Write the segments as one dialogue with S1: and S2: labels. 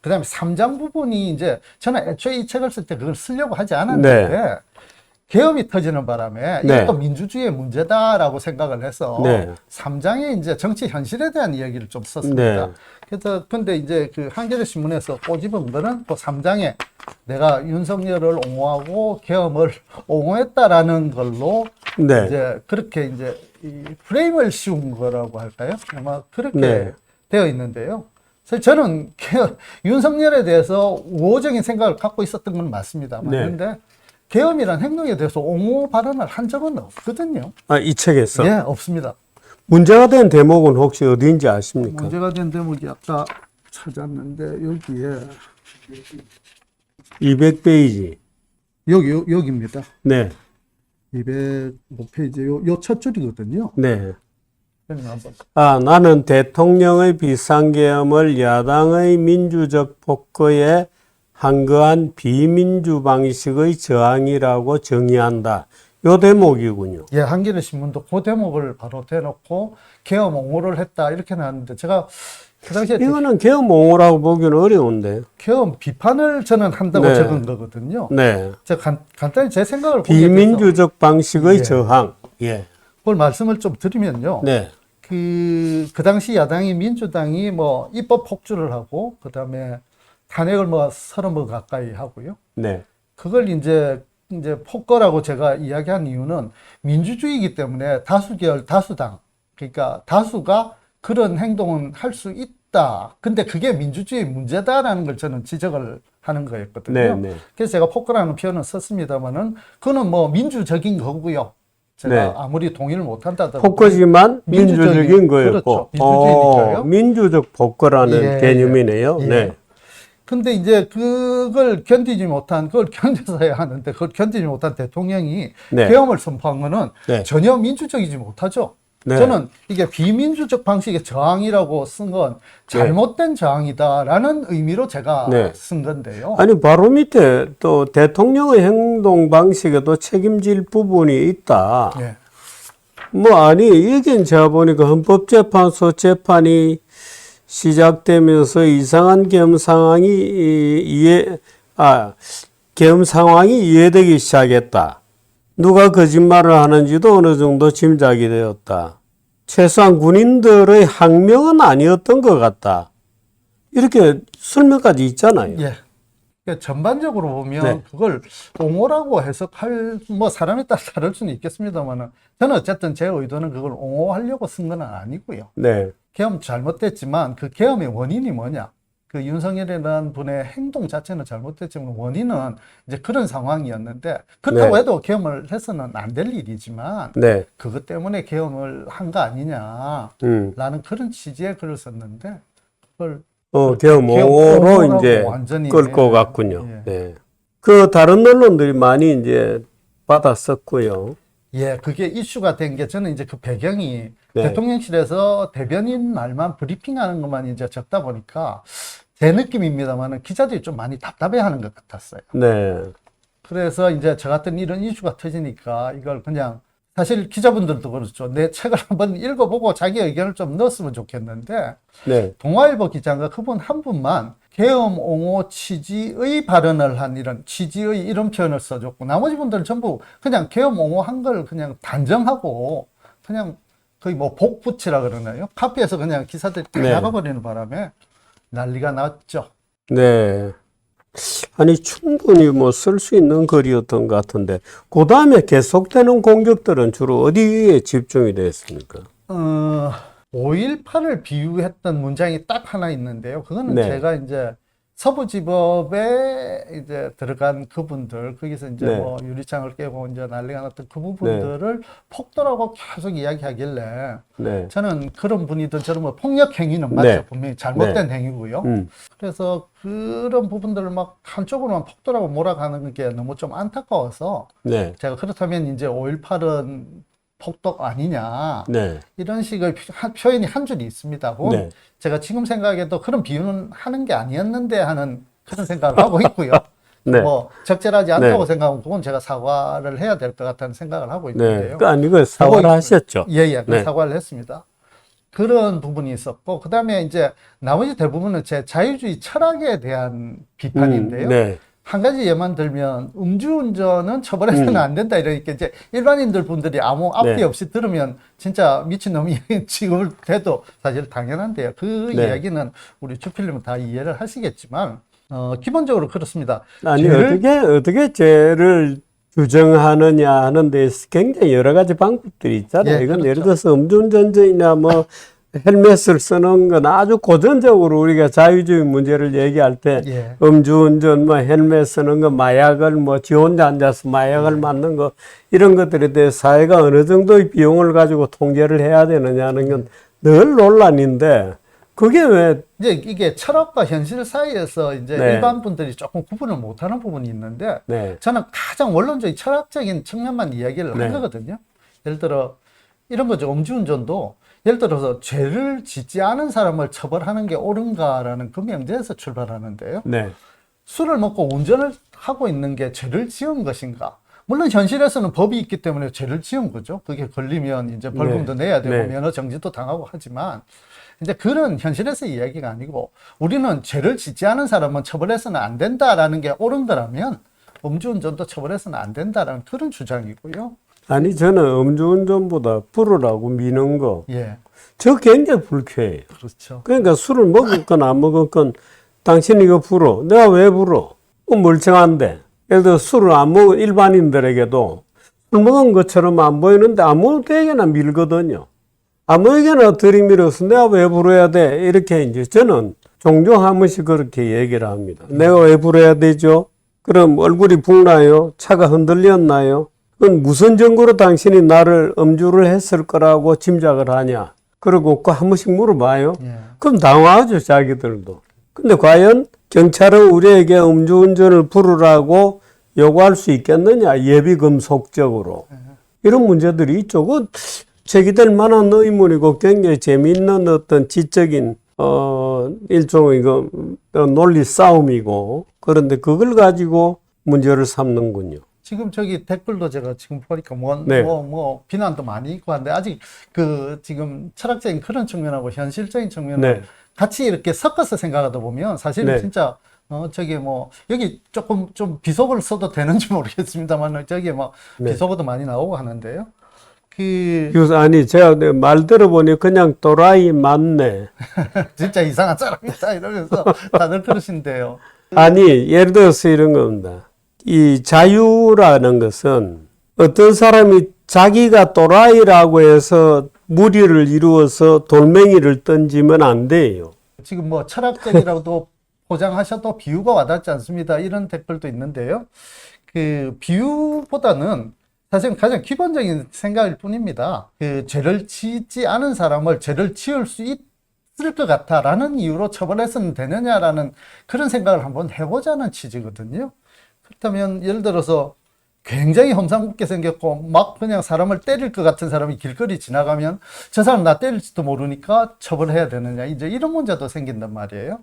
S1: 그다음에 3장 부분이 이제 저는 애초에 이 책을 쓸 때 그걸 쓰려고 하지 않았는데 계엄이 터지는 바람에 이것도 민주주의의 문제다라고 생각을 해서 3장에 이제 정치 현실에 대한 이야기를 좀 썼습니다. 그래서 근데 이제 그 한겨레 신문에서 꼬집은 거는 그 3장에 내가 윤석열을 옹호하고 계엄을 옹호했다라는 걸로 이제 그렇게 이제 이 프레임을 씌운 거라고 할까요? 아마 그렇게 되어 있는데요. 그래서 저는 윤석열에 대해서 우호적인 생각을 갖고 있었던 건 맞습니다. 그런데 계엄이란 행동에 대해서 옹호 발언을 한 적은 없거든요.
S2: 아, 이 책에서?
S1: 예, 없습니다.
S2: 문제가 된 대목은 혹시 어디인지 아십니까?
S1: 문제가 된 대목이 아까 찾았는데 여기에
S2: 200페이지.
S1: 여기입니다.
S2: 네.
S1: 205페이지 요 첫 줄이거든요.
S2: 네.
S1: 한번.
S2: 아, 나는 대통령의 비상계엄을 야당의 민주적 폭거에 한거한 비민주 방식의 저항이라고 정의한다. 요 대목이군요.
S1: 예, 한겨레 신문도 그 대목을 바로 대놓고 계엄 옹호를 했다 이렇게 나왔는데 제가 그 당시에
S2: 이거는 계엄 옹호라고 보기는 어려운데.
S1: 계엄 비판을 저는 한다고 적은 거거든요. 제가 간단히 제 생각을
S2: 비민주적 방식의 저항.
S1: 그걸 말씀을 좀 드리면요. 그 당시 야당이 민주당이 뭐 입법 폭주를 하고 그다음에 탄핵을 뭐 30번 가까이 하고요. 그걸 이제 폭거라고 제가 이야기한 이유는 민주주의이기 때문에 다수결, 다수당, 그러니까 다수가 그런 행동은 할 수 있다. 근데 그게 민주주의 문제다라는 걸 저는 지적을 하는 거였거든요. 그래서 제가 폭거라는 표현을 썼습니다만은 그거는 뭐 민주적인 거고요. 제가 아무리 동의를 못한다 하더라도
S2: 폭거지만 민주적인 거였고.
S1: 그렇죠. 민주주의니까요.
S2: 민주적 폭거라는 개념이네요.
S1: 근데 이제 그걸 견디지 못한, 그걸 견뎌서야 하는데 그걸 견디지 못한 대통령이 계엄을 선포한 거는 전혀 민주적이지 못하죠. 저는 이게 비민주적 방식의 저항이라고 쓴 건 잘못된 저항이다라는 의미로 제가 쓴 건데요.
S2: 아니, 바로 밑에 또 대통령의 행동 방식에도 책임질 부분이 있다. 이긴 제가 보니까 헌법재판소 재판이 시작되면서 이상한 계엄 상황이 이해되기 시작했다. 누가 거짓말을 하는지도 어느 정도 짐작이 되었다. 최소한 군인들의 항명은 아니었던 것 같다. 이렇게 설명까지 있잖아요.
S1: 그러니까 전반적으로 보면 그걸 옹호라고 해석할, 뭐 사람에 따라 다를 수는 있겠습니다만은 저는 어쨌든 제 의도는 그걸 옹호하려고 쓴 건 아니고요. 계엄 잘못됐지만 그 계엄의 원인이 뭐냐? 그 윤석열이라는 분의 행동 자체는 잘못됐지만 원인은 이제 그런 상황이었는데 그렇다고 해도 계엄을 해서는 안 될 일이지만 그것 때문에 계엄을 한 거 아니냐라는 그런 취지의 글을 썼는데 그걸
S2: 계엄 옹호로 이제 끌고 갔군요. 그 다른 언론들이 많이 이제 받았었고요.
S1: 그게 이슈가 된 게 저는 이제 그 배경이 대통령실에서 대변인 말만 브리핑하는 것만 이제 적다 보니까 제 느낌입니다만은 기자들이 좀 많이 답답해하는 것 같았어요. 그래서 이제 저 같은 이런 이슈가 터지니까 이걸 그냥 사실 기자분들도 그렇죠. 내 책을 한번 읽어보고 자기 의견을 좀 넣었으면 좋겠는데 동아일보 기자가 그분 한 분만 계엄 옹호 취지의 발언을 한 이런 취지의 이런 표현을 써줬고 나머지 분들은 전부 그냥 계엄 옹호한 걸 그냥 단정하고 그냥 거의 뭐 복붙이라 그러나요? 카피해서 그냥 기사들이 다 나가버리는 바람에 난리가 났죠.
S2: 아니, 충분히 뭐 쓸 수 있는 글이었던 것 같은데, 그 다음에 계속되는 공격들은 주로 어디에 집중이 됐습니까?
S1: 5.18을 비유했던 문장이 딱 하나 있는데요. 그거는 제가 이제 서부지법에 이제 들어간 그분들, 거기서 이제 뭐 유리창을 깨고 이제 난리가 났던 그 부분들을 폭도라고 계속 이야기하길래 저는 그런 분이든 저는 뭐 폭력 행위는 맞죠. 분명히 잘못된 행위고요. 그래서 그런 부분들을 막 한쪽으로만 폭도라고 몰아가는 게 너무 좀 안타까워서 제가 그렇다면 이제 5.18은 폭도 아니냐 이런 식의 표현이 한 줄이 있습니다. 그건 제가 지금 생각해도 그런 비유는 하는 게 아니었는데 하는 그런 생각을 하고 있고요. 뭐 적절하지 않다고 생각하면 그건 제가 사과를 해야 될 것 같다는 생각을 하고 있는데요.
S2: 이거 사과를 하셨죠?
S1: 사과를 했습니다. 그런 부분이 있었고, 그 다음에 이제 나머지 대부분은 제 자유주의 철학에 대한 비판인데요.
S2: 네.
S1: 한 가지 예만 들면 음주운전은 처벌해서는 안 된다 이러니까 이제 일반인들 분들이 아무 앞뒤
S2: 네.
S1: 없이 들으면 진짜 미친놈이 취급을 돼도 사실 당연한데요. 그
S2: 네.
S1: 이야기는 우리 주필님은 다 이해를 하시겠지만 기본적으로 그렇습니다.
S2: 아니,
S1: 죄를-
S2: 어떻게 죄를 규정하느냐 하는 데 굉장히 여러 가지 방법들이 있잖아요.
S1: 예,
S2: 이건
S1: 그렇죠.
S2: 예를 들어서 음주운전이나 뭐 헬멧을 쓰는 건 아주 고전적으로 우리가 자유주의 문제를 얘기할 때
S1: 예.
S2: 음주운전, 뭐 헬멧 쓰는 거, 마약을 뭐 지 혼자 앉아서 마약을 맞는 거 이런 것들에 대해 사회가 어느 정도의 비용을 가지고 통제를 해야 되느냐는 건 늘 논란인데 그게 왜
S1: 이제 이게 철학과 현실 사이에서 이제
S2: 네.
S1: 일반 분들이 조금 구분을 못하는 부분이 있는데
S2: 네.
S1: 저는 가장 원론적인 철학적인 측면만 이야기를
S2: 네.
S1: 한 거거든요. 예를 들어 이런 거죠. 음주운전도 예를 들어서 죄를 짓지 않은 사람을 처벌하는 게 옳은가라는 그 명제에서 출발하는데요.
S2: 네.
S1: 술을 먹고 운전을 하고 있는 게 죄를 지은 것인가? 물론 현실에서는 법이 있기 때문에 죄를 지은 거죠. 그게 걸리면 이제 벌금도 내야 되고
S2: 네.
S1: 면허 정지도 당하고 하지만 이제 그런 현실에서 이야기가 아니고 우리는 죄를 짓지 않은 사람은 처벌해서는 안 된다라는 게 옳은 거라면 음주운전도 처벌해서는 안 된다라는 그런 주장이고요.
S2: 아니 저는 음주운전보다 불으라고 미는 거
S1: 예,
S2: 저 굉장히 불쾌해요.
S1: 그렇죠.
S2: 그러니까 술을 먹었건 안 먹었건 당신이 이거 불어. 내가 왜 불어? 멀쩡한데. 예를 들어 술을 안 먹은 일반인들에게도 술 먹은 것처럼 안 보이는데 아무에게나 밀거든요. 아무에게나 들이밀어서 내가 왜 불어야 돼? 이렇게 이제 저는 종종 한 번씩 그렇게 얘기를 합니다. 내가 왜 불어야 되죠? 그럼 얼굴이 붓나요? 차가 흔들렸나요? 그건 무슨 증거로 당신이 나를 음주를 했을 거라고 짐작을 하냐? 그리고 그 한 번씩 물어봐요.
S1: 예.
S2: 그럼 당황하죠, 자기들도. 근데 과연 경찰은 우리에게 음주운전을 부르라고 요구할 수 있겠느냐? 예비금속적으로. 이런 문제들이 있죠. 그 제기될 만한 의문이고 굉장히 재미있는 어떤 지적인, 일종의 논리 싸움이고 그런데 그걸 가지고 문제를 삼는군요.
S1: 지금 저기 댓글도 제가 지금 보니까
S2: 네.
S1: 비난도 많이 있고 한데 아직 그 지금 철학적인 그런 측면하고 현실적인 측면을
S2: 네.
S1: 같이 이렇게 섞어서 생각하다 보면 사실은
S2: 네.
S1: 진짜 여기 조금 좀 비속어를 써도 되는지 모르겠습니다만 저기
S2: 네.
S1: 비속어도 많이 나오고 하는데요.
S2: 아니, 제가 말 들어보니 그냥 또라이 맞네.
S1: 진짜 이상한 사람이다 이러면서 다들 그러신데요.
S2: 아니, 예를 들어서 이런 겁니다. 이 자유라는 것은 어떤 사람이 자기가 또라이라고 해서 무리를 이루어서 돌멩이를 던지면 안 돼요.
S1: 지금 철학적이라고도 포장하셔도 비유가 와닿지 않습니다. 이런 댓글도 있는데요. 그 비유보다는 사실 가장 기본적인 생각일 뿐입니다. 그 죄를 짓지 않은 사람을 죄를 지을 수 있을 것 같다라는 이유로 처벌해서는 되느냐라는 그런 생각을 한번 해보자는 취지거든요. 그렇다면 예를 들어서 굉장히 험상궂게 생겼고 막 그냥 사람을 때릴 것 같은 사람이 길거리 지나가면 저 사람 나 때릴지도 모르니까 처벌해야 되느냐 이제 이런 문제도 생긴단 말이에요.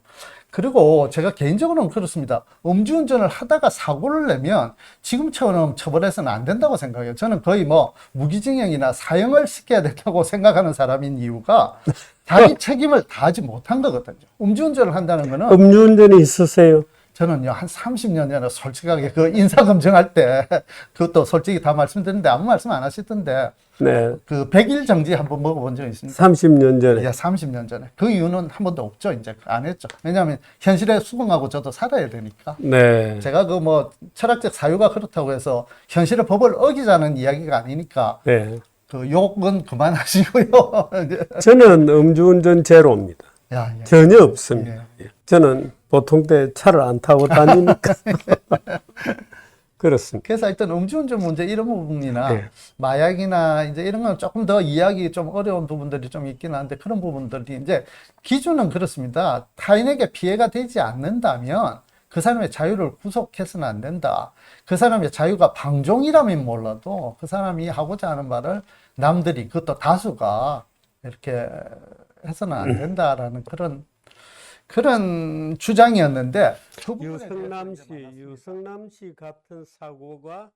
S1: 그리고 제가 개인적으로는 그렇습니다. 음주운전을 하다가 사고를 내면 지금처럼 처벌해서는 안 된다고 생각해요. 저는 거의 무기징역이나 사형을 시켜야 된다고 생각하는 사람인 이유가 자기 책임을 다하지 못한 거거든요. 음주운전을 한다는 거는
S2: 음주운전이 있으세요?
S1: 저는요, 한 30년 전에 솔직하게 그 인사검증할 때, 그것도 솔직히 다 말씀드렸는데 아무 말씀 안 하시던데,
S2: 네.
S1: 그 100일 정지 한번 먹어본 적 있습니까?
S2: 30년 전에.
S1: 예, 30년 전에. 그 이유는 한 번도 없죠, 이제. 안 했죠. 왜냐하면 현실에 수긍하고 저도 살아야 되니까.
S2: 네.
S1: 제가 철학적 사유가 그렇다고 해서 현실의 법을 어기자는 이야기가 아니니까,
S2: 네.
S1: 그 욕은 그만하시고요.
S2: 저는 음주운전 제로입니다.
S1: 야, 예.
S2: 전혀 없습니다. 저는 보통 때 차를 안 타고 다니니까. 그렇습니다.
S1: 그래서 하여튼 음주운전 문제 이런 부분이나
S2: 네.
S1: 마약이나 이제 이런 건 조금 더 이해하기 좀 어려운 부분들이 좀 있긴 한데 그런 부분들이 이제 기준은 그렇습니다. 타인에게 피해가 되지 않는다면 그 사람의 자유를 구속해서는 안 된다. 그 사람의 자유가 방종이라면 몰라도 그 사람이 하고자 하는 말을 남들이 그것도 다수가 이렇게 해서는 안 된다라는 그런 주장이었는데 그 부분에 대해서 이제
S2: 유성남 씨 같은 사고가